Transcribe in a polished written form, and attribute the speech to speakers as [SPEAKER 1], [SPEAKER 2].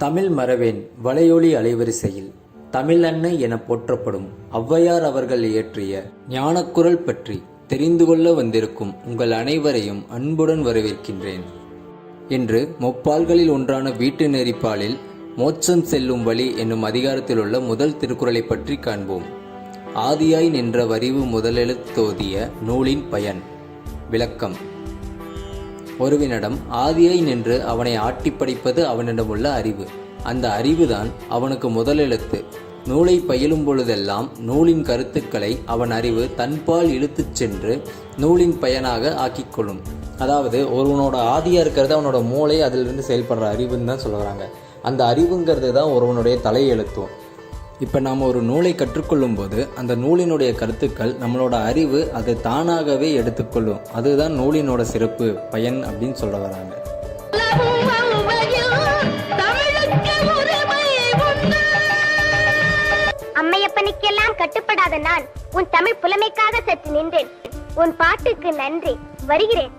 [SPEAKER 1] தமிழ் மறவேன் வலையொலி அலைவரிசையில் தமிழ் அன்னை என போற்றப்படும் ஔவையார் அவர்கள் இயற்றிய ஞானக்குரல் பற்றி தெரிந்து கொள்ள வந்திருக்கும் உங்கள் அனைவரையும் அன்புடன் வரவேற்கின்றேன். இன்று முப்பால்களில் ஒன்றான வீட்டு நெறிப்பாலில் மோட்சம் செல்லும் வழி என்னும் அதிகாரத்தில் உள்ள முதல் திருக்குறளை பற்றி காண்போம். ஆதியாய் நின்ற வரிவு முதலெழுத்தோதிய நூலின் பயன். விளக்கம். ஒருவனிடம் ஆதியாய் நின்று அவனை ஆட்டி படிப்பது அவனிடமுள்ள அறிவு. அந்த அறிவுதான் அவனுக்கு முதலெழுத்து. நூலை பயிலும் பொழுதெல்லாம் நூலின் கருத்துக்களை அவன் அறிவு தன்பால் இழுத்துச் சென்று நூலின் பயனாக ஆக்கிக்கொள்ளும். அதாவது ஒருவனோட ஆதியாக இருக்கிறது அவனோட மூளை, அதிலிருந்து செயல்படுற அறிவுன்னு தான் சொல்லுறாங்க. அந்த அறிவுங்கிறது தான் ஒருவனுடைய தலையெழுத்தும். இப்போ நாம் ஒரு நூலை கற்றுக்கொள்ளும் போது அந்த நூலினுடைய கருத்துக்கள் நம்மளோட அறிவு அதை தானாகவே எடுத்துக்கொள்ளும். அதுதான் நூலினோட சிறப்பு பயன் அப்படின்னு சொல்ல வராங்க.
[SPEAKER 2] அம்மையப்பனுக்கெல்லாம் கட்டுப்படாத நான் உன் தமிழ் புலமைக்காக சற்று நின்றேன். உன் பாட்டுக்கு நன்றி. வருகிறேன்.